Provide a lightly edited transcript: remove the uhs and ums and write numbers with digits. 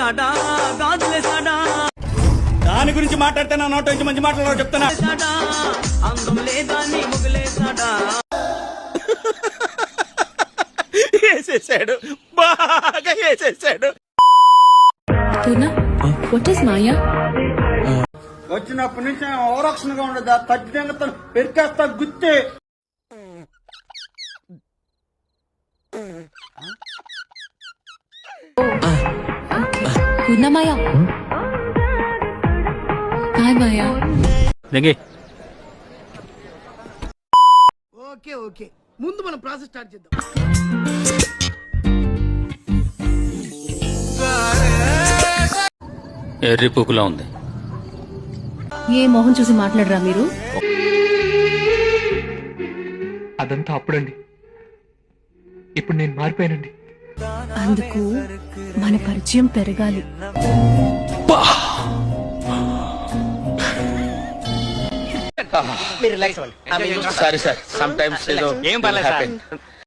ముగిలేసాడా గాజులేసాడా దాని గురించి మాట్లాడితే నా నోట నుంచి మంచి మాట్లాడారు చెప్తున్నా. అందం లేదా నీ ముగిలేసాడా వేసేసాడు, బాగా వేసేసాడు. What is Maya? వచ్చినప్పటి నుంచి ఓరక్షణగా ఉండదు, తగ్గినంత పెరికేస్తా గుత్తే. Purna Maya. Hi Maya. దెంగే ఓకే ఓకే, ముందు మనం ప్రాసెస్ స్టార్ట్ చేద్దాం. ఎర్రి పుక్కులా ఉంది. ఏ మొహం చూసి మాట్లాడరా మీరు? అదంతా అప్పుడండి, ఇప్పుడు నేను మారిపోయానండి. అందుకు మన పరిచయం పెరగాలి. సారీ సార్, సమ్ టైమ్స్ ఏం పర్లేదు సార్.